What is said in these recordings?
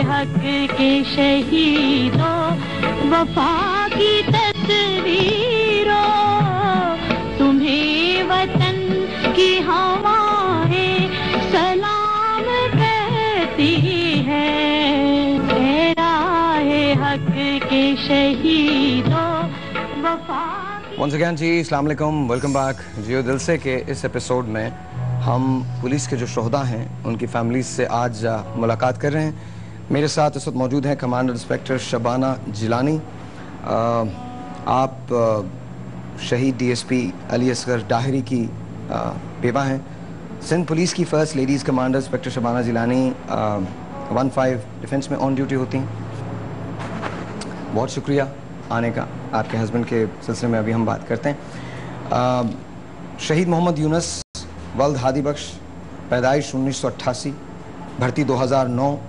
हक के शहीदों, वफा की तस्वीरों, तुम्हें वतन की हवाएं सलाम कहती है। राहे हक के शहीदों, वफा। Once again जी, अस्सलाम वालेकुम, वेलकम बैक। जियो दिल से के इस एपिसोड में हम पुलिस के जो शोहदा हैं उनकी फैमिलीज से आज मुलाकात कर रहे हैं। मेरे साथ इस वक्त मौजूद हैं कमांडर इंस्पेक्टर शबाना जिलानी। आप शहीद डीएसपी अली असगर डाहिरी की बेवा हैं। सिंध पुलिस की first ladies commander inspector Shabana Jilani 15 defence में ऑन ड्यूटी होती हैं। बहुत शुक्रिया आने का। आपके हस्बैंड के सिलसिले में अभी हम बात करते हैं। शहीद मोहम्मद यूनुस वल्द हादी बख्श, पैदाइश 1988, भर्ती 2009,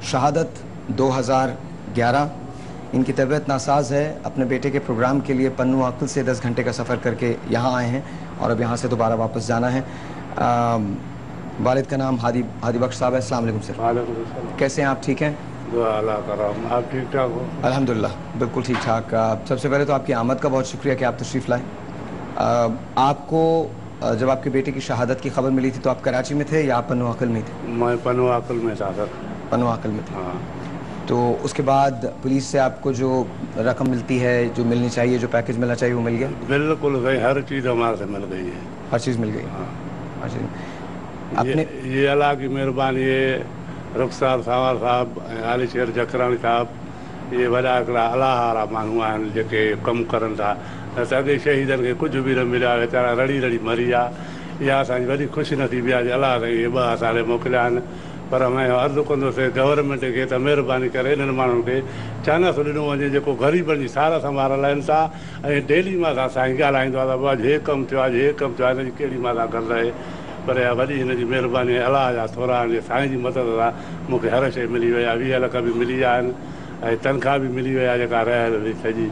शहादत 2011। इनकी तबीयत नासाज है। अपने बेटे के प्रोग्राम के लिए पन्नू आकल से 10 घंटे का सफ़र करके यहाँ आए हैं और अब यहाँ से दोबारा वापस जाना है। वालिद का नाम हादी बख्श साहब है। अस्सलाम वालेकुम सर। वालेकुम अस्सलाम। कैसे हैं आप? ठीक हैं? अल्लाह का रहम। आप ठीक ठाक हो? अल्हम्दुलिल्लाह बिल्कुल ठीक ठाक। सबसे पहले तो आपकी आमद का बहुत शुक्रिया कि आप तशरीफ़ लाए। आपको जब आपके बेटे की शहादत की खबर मिली थी तो आप कराची में थे या आप पन्नू आकल में थे? मैं पन्नू आकल में था सर। पन्नू आकल में थे। हाँ। तो उसके बाद पुलिस से आपको जो रकम मिलती है, जो मिलनी चाहिए, जो पैकेज मिलना चाहिए, वो मिल गया? बिल्कुल गई, हर चीज़ हमारे से मिल गई है। हर चीज़ मिल गई? हाँ। अपने ये अल्लाह की मेहरबानी है। रुखसार सावर साहब, आली शेर जकरानी साहब, ये वॾा हिकिड़ा अलाह वारा माण्हू आहिनि जेके कमु करनि था। असांजे शहीदनि खे कुझु बि न मिलियो आहे, वीचारा रड़ी रड़ी मरी विया। इहा असांजी वॾी ख़ुशि नथी बि आहे। अलाह साईं इहे 2 असांखे मोकिलिया आहिनि। पर मां अर्ज़ु कंदुसि गवर्नमेंट खे त महिरबानी करे इन्हनि माण्हुनि खे चानस ॾिनो वञे जेको ग़रीबनि जी सार संभाल हलाइनि था ऐं डेली मां साईं ॻाल्हाईंदो आहे त अॼु हे कमु थियो आहे, अॼु हे कमु थियो आहे, हिनजी कहिड़ी मां गल रहे। पर इहा वॾी हिनजी महिरबानी, अलाह जा थोरा साईं जी मदद सां मूंखे हर शइ मिली वई आहे। 20 लख बि मिली विया आहिनि ऐं तनख़्वाह बि मिली वई आहे। जेका रहियल हुई सॼी,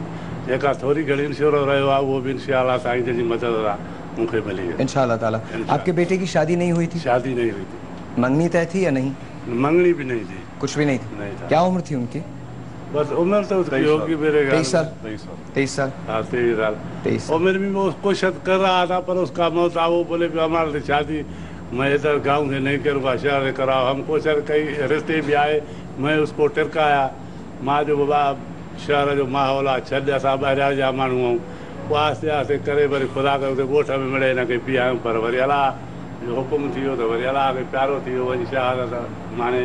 जेका थोरी घणी इंश्योर रहियो आहे उहो बि इंशाअल्लाह साईं जी मदद सां मूंखे मिली वई इंशाअल्लाह ताला। आपके बेटे की शादी नहीं हुई थी? शादी नहीं हुई थी। मंगनी तय थी या नहीं? मंगनी भी नहीं थी, कुछ भी नहीं थी। नहीं था। क्या उम्र थी उनकी? बस उम्र तो उसकी होगी मेरे 23 साल। 23 साल। हाँ 23 साल। 23। और मेरे भी वो कोशिश कर रहा था पर उसका मौत आ, वो बोले कि हमारे शादी मैं इधर गाँव से नहीं करूँगा, शहर से कराओ। हम कोशिश कई, रिश्ते भी आए, मैं उसको टिरकाया। मां जो बाबा शहर जो माहौल आहे, छॾ असां ॿाहिरियां जा माण्हू आहियूं। पोइ आहिस्ते आहिस्ते करे वरी ख़ुदा करे उते ॻोठ में मिड़े हिनखे पी आहियूं। पर वरी अलाह जो हुकुम थी वियो त वरी अलाह खे प्यारो थी वियो। वरी शहादत माने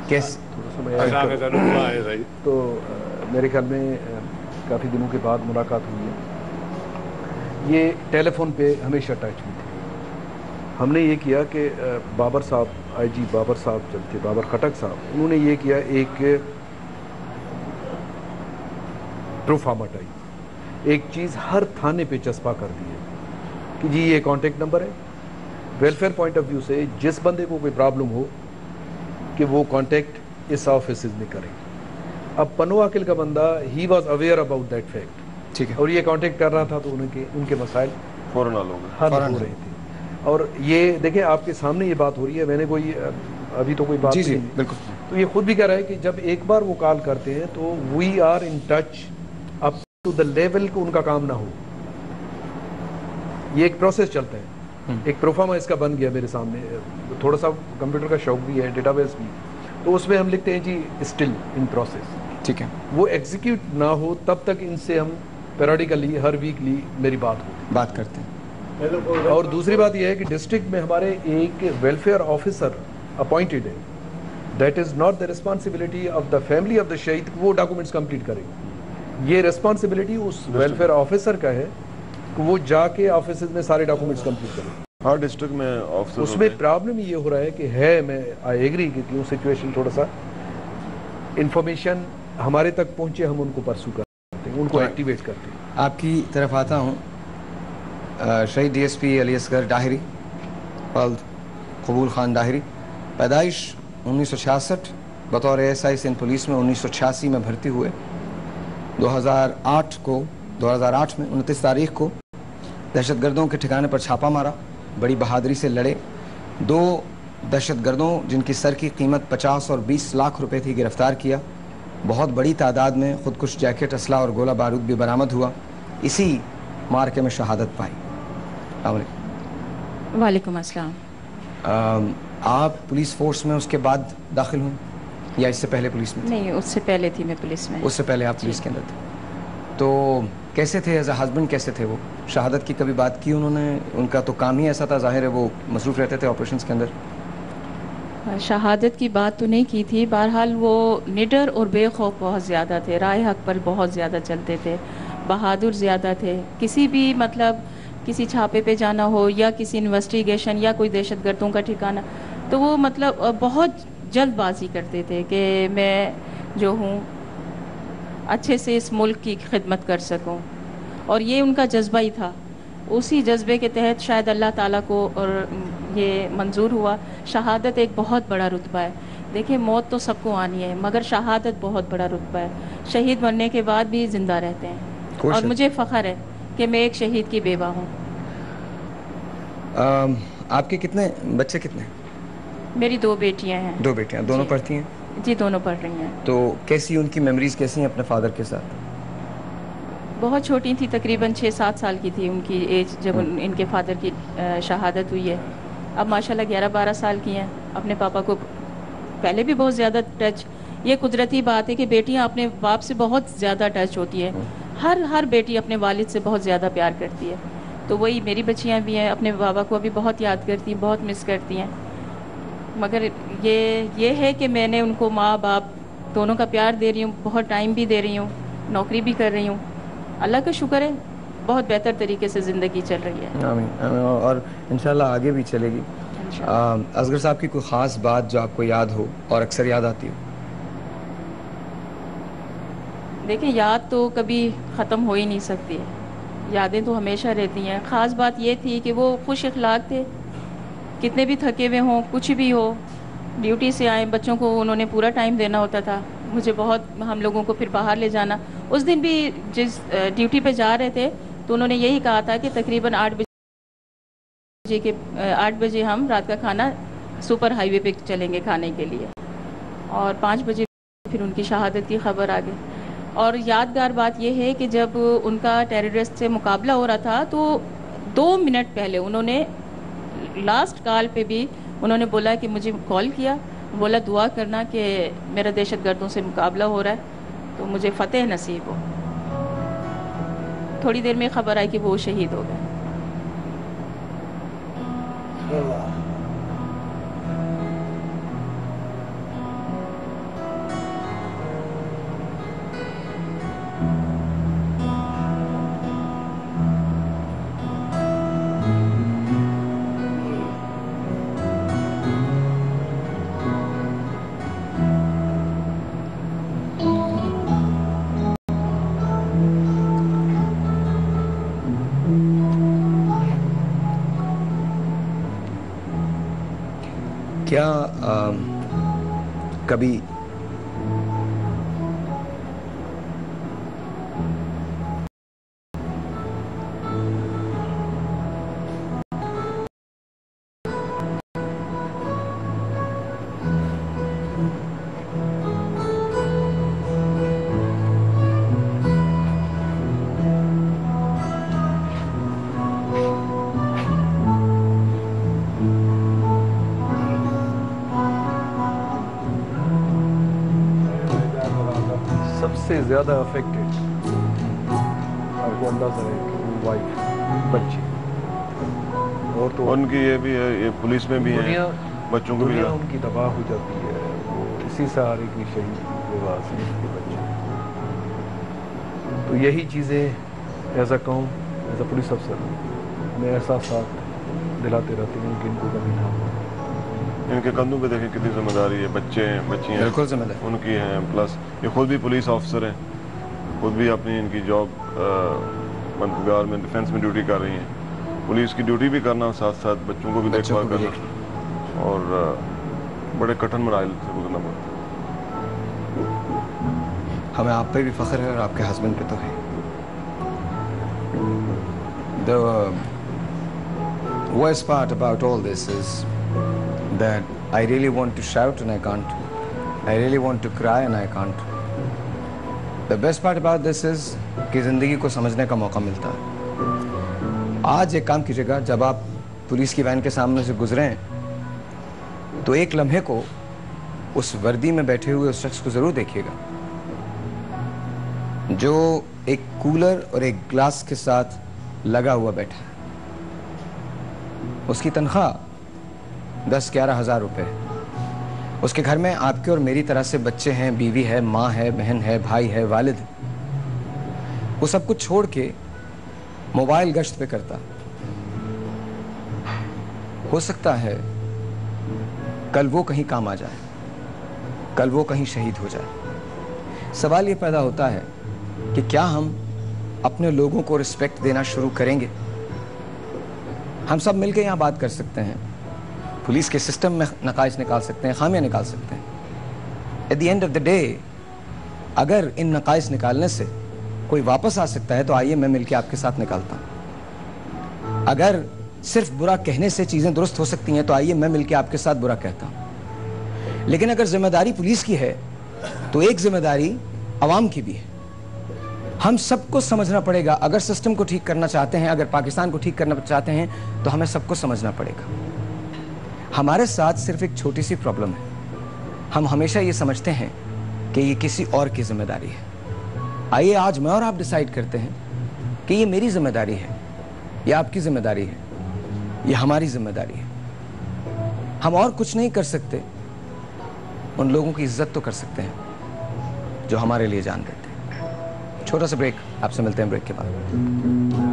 असांखे त ॾुखो आहे साईं। तो मेरे ख्याल में काफ़ी दिनों के बाद मुलाकात हुई है। ये टेलीफोन पे हमेशा टच में थे। हमने ये किया कि बाबर साहब, आईजी बाबर साहब जब थे, बाबर खटक साहब, उन्होंने ये किया, एक प्रोफार्मा टाइप एक चीज़ हर थाने पे चस्पा कर दी है कि जी ये कॉन्टेक्ट नंबर है। वेलफेयर पॉइंट ऑफ व्यू से जिस बंदे को कोई प्रॉब्लम हो कि वो कॉन्टेक्ट इस ऑफिस में करें। अब पन्नू आकिल का बंदा he was aware about that fact, ठीक है, और ये कॉन्टेक्ट कर रहा था तो उनके मसाइल फौरन हल हो रहे थे। और ये देखें आपके सामने ये बात हो रही है, मैंने कोई अभी तो कोई बात नहीं, बिल्कुल। तो ये खुद भी कह रहा है कि जब एक बार वो कॉल करते हैं तो we are in touch up to the level को उनका काम ना हो। ये एक प्रोसेस चलता है। एक प्रोफार्मा इसका बन गया मेरे सामने, थोड़ा सा कंप्यूटर का शौक भी है, डेटाबेस भी, तो उसमें हम लिखते हैं जी स्टिल इन प्रोसेस, ठीक है। वो एग्जीक्यूट ना हो तब तक इनसे हम पेरियोडिकली हर वीकली मेरी बात करते हैं। और दूसरी बात यह है कि डिस्ट्रिक्ट में हमारे एक वेलफेयर ऑफिसर अपॉइंटेड है। That is not the responsibility of the family of the शहीद, वो डॉक्यूमेंट्स कंप्लीट करेंगे। ये रिस्पॉन्सिबिलिटी उस वेलफेयर ऑफिसर का है कि वो जाके ऑफिस में सारे डॉक्यूमेंट्स कंप्लीट करें। हर डिस्ट्रिक्ट में ऑफिसर उसमें प्रॉब्लम ये हो रहा है कि मैं आई एग्री कि क्यों सिचुएशन थोड़ा सा इंफॉर्मेशन हमारे तक पहुंचे, हम उनको परसू करते हैं, उनको एक्टिवेट करते हैं। आपकी तरफ आता हूँ। शहीद डीएसपी अली असगर डाहिरी, वल्द कबूल खान डाहिरी, पैदाइश 1966, बतौर एएसआई सिंध पुलिस में 1986 में भर्ती हुए। 2008 में 29 तारीख को दहशतगर्दों के ठिकाने पर छापा मारा, बड़ी बहादुरी से लड़े। 2 دہشت گردوں جن کی سر کی قیمت 50 اور 20 لاکھ روپے تھی گرفتار کیا. بہت بڑی تعداد میں خودکش جیکٹ، اسلحہ اور گولہ بارود بھی برآمد ہوا. اسی مارکے میں شہادت پائی. السلام علیکم. وعلیکم السلام. آپ پولیس فورس میں اس کے بعد داخل ہوں یا اس سے پہلے پولیس میں؟ نہیں، اس سے پہلے تھی میں پولیس میں. اس سے پہلے آپ پولیس کے اندر تھے. تو کیسے تھے ایز اے ہسبینڈ؟ کیسے تھے وہ؟ شہادت کی کبھی بات کی انہوں نے؟ ان کا تو کام ہی ایسا تھا، ظاہر ہے وہ مصروف رہتے تھے آپریشنز کے اندر. شہادت کی بات تو نہیں کی تھی. بہرحال وہ نڈر اور بے خوف بہت زیادہ تھے، رائے حق پر بہت زیادہ چلتے تھے، بہادر زیادہ تھے. کسی بھی کسی چھاپے پہ جانا ہو یا کسی انویسٹیگیشن یا کوئی دہشت گردوں کا ٹھکانہ، تو وہ بہت جلد بازی کرتے تھے کہ میں جو ہوں اچھے سے اس ملک کی خدمت کر سکوں. اور یہ ان کا جذبہ ہی تھا. اسی جذبے کے تحت شاید اللہ تعالیٰ کو اور یہ منظور ہوا. شہادت ایک بہت بڑا رتبہ ہے. دیکھیں، موت تو سب کو آنی ہے، مگر شہادت بہت بڑا رتبہ ہے. شہید بننے کے بعد بھی زندہ رہتے ہیں، اور مجھے فخر ہے کہ میں ایک شہید کی بیوہ ہوں. آپ کے کتنے بچے کتنے؟ میری 2 بیٹیاں ہیں. 2 بیٹیاں. دونوں جی. پڑھتی ہیں؟ جی، دونوں پڑھ رہی ہیں. تو کیسی ان کی میموریز کیسی ہیں اپنے فادر کے ساتھ؟ بہت چھوٹی تھی، تقریباً 6-7 سال کی تھی ان کی ایج جب ان کے فادر کی شہادت ہوئی ہے. اب ماشاءاللہ 11-12 سال کی ہیں. اپنے پاپا کو پہلے بھی بہت زیادہ ٹچ، یہ قدرتی بات ہے کہ بیٹیاں اپنے باپ سے بہت زیادہ ٹچ ہوتی ہیں. ہر بیٹی اپنے والد سے بہت زیادہ پیار کرتی ہے. تو وہی میری بچیاں بھی ہیں، اپنے بابا کو ابھی بہت یاد کرتی ہیں، بہت مس کرتی ہیں. مگر یہ ہے کہ میں نے ان کو ماں باپ دونوں کا پیار دے رہی ہوں، بہت ٹائم بھی دے رہی ہوں، نوکری بھی کر رہی ہوں. اللہ کا شکر ہے، بہت بہتر طریقے سے زندگی چل رہی ہے. آمین. اور انشاءاللہ آگے بھی چلے گی. اصغر صاحب کی کوئی خاص بات جو آپ کو یاد ہو اور اکثر یاد آتی ہو؟ دیکھیں، یاد تو کبھی ختم ہو ہی نہیں سکتی ہے. یادیں تو ہمیشہ رہتی ہیں. خاص بات یہ تھی کہ وہ خوش اخلاق تھے. کتنے بھی تھکے ہوئے ہوں، کچھ بھی ہو، ڈیوٹی سے آئیں، بچوں کو انہوں نے پورا ٹائم دینا ہوتا تھا. مجھے ہم لوگوں کو پھر باہر لے جانا. اس دن بھی جس ڈیوٹی پہ جا رہے تھے تو انہوں نے یہی کہا تھا کہ تقریباً 8 بجے ہم رات کا کھانا سپر ہائی وے پہ چلیں گے کھانے کے لیے. اور 5 بجے پھر ان کی شہادت کی خبر آ گئی. اور یادگار بات یہ ہے کہ جب ان کا ٹیررسٹ سے مقابلہ ہو رہا تھا تو 2 منٹ پہلے انہوں نے لاسٹ کال پہ بھی انہوں نے بولا کہ مجھے کال کیا، بولا دعا کرنا کہ میرا دہشت گردوں سے مقابلہ ہو رہا ہے تو مجھے فتح نصیب ہو. تھوڑی دیر میں خبر آئی کہ وہ شہید ہو گئے. کیا کبھی سے زیادہ افیکٹڈ آپ کو اندازہ ہے کہ وائف بچی اور تو ان کی یہ بھی ہے، یہ پولیس میں بھی ہے، بچوں کو بھی دنیا ان کی تباہ ہو جاتی ہے. اسی سہارے کی شہید لباس ہے کے بچے. تو یہی چیزیں ایز اے قوم، ایز اے پولیس افسر میں احساسات دلاتے رہتے ہیں کہ ان کو کبھی نہ ہو. ان کے کندھوں پہ دیکھیں کتنی ذمہ داری ہے. بچے ہیں، بچیاں بالکل ذمہ داری ان کی ہیں، پلس یہ خود بھی پولیس آفیسر ہیں، خود بھی اپنی ان کی جاب منتگار میں ڈیفینس میں ڈیوٹی کر رہی ہیں. پولیس کی ڈیوٹی بھی کرنا، ساتھ ساتھ بچوں کو بھی دیکھ بھال کرنا، اور بڑے کٹھن مراحل سے گزرنا پڑتا ہے. ہمیں آپ پہ بھی فخر ہے اور آپ کے ہسبینڈ پہ تو ہے. The worst part about all this is that I really want to shout and I can't. I really want to cry and I can't. The best part about this is कि ज़िंदगी को समझने का मौका मिलता है। आज एक काम कीजिएगा, जब आप पुलिस की वैन के सामने से गुजरें तो एक लम्हे को उस वर्दी में बैठे हुए उस शख्स को ज़रूर देखिएगा जो एक कूलर और एक ग्लास के साथ लगा हुआ बैठा है। उसकी तनख्वाह 10-11 हज़ार रुपये। उसके घर में आपके और मेरी तरह से बच्चे हैं, बीवी है, माँ है, बहन है, भाई है, वालिद है। वो सब कुछ छोड़ के मोबाइल गश्त पे करता। हो सकता है कल वो कहीं काम आ जाए, कल वो कहीं शहीद हो जाए। सवाल ये पैदा होता है कि क्या हम अपने लोगों को रिस्पेक्ट देना शुरू करेंगे? हम सब मिलकर यहाँ बात कर सकते हैं, पुलिस के सिस्टम में नकाइस निकाल सकते हैं, खामियां निकाल सकते हैं। At the end of the day अगर इन नकाइस निकालने से कोई वापस आ सकता है तो आइए मैं मिलकर आपके साथ निकालता हूँ। अगर सिर्फ बुरा कहने से चीज़ें दुरुस्त हो सकती हैं तो आइए मैं मिलकर आपके साथ बुरा कहता हूँ। लेकिन अगर जिम्मेदारी पुलिस की है तो एक जिम्मेदारी आवाम की भी है। हम सबको समझना पड़ेगा। अगर सिस्टम को ठीक करना चाहते हैं, अगर पाकिस्तान को ठीक करना चाहते हैं तो हमें सबको समझना पड़ेगा। हमारे साथ सिर्फ एक छोटी सी प्रॉब्लम है, हम हमेशा ये समझते हैं कि ये किसी और की जिम्मेदारी है। आइए आज मैं और आप डिसाइड करते हैं कि ये मेरी जिम्मेदारी है, ये आपकी जिम्मेदारी है, ये हमारी जिम्मेदारी है। हम और कुछ नहीं कर सकते, उन लोगों की इज्जत तो कर सकते हैं जो हमारे लिए जान देते हैं। छोटा सा ब्रेक, आपसे मिलते हैं ब्रेक के बाद।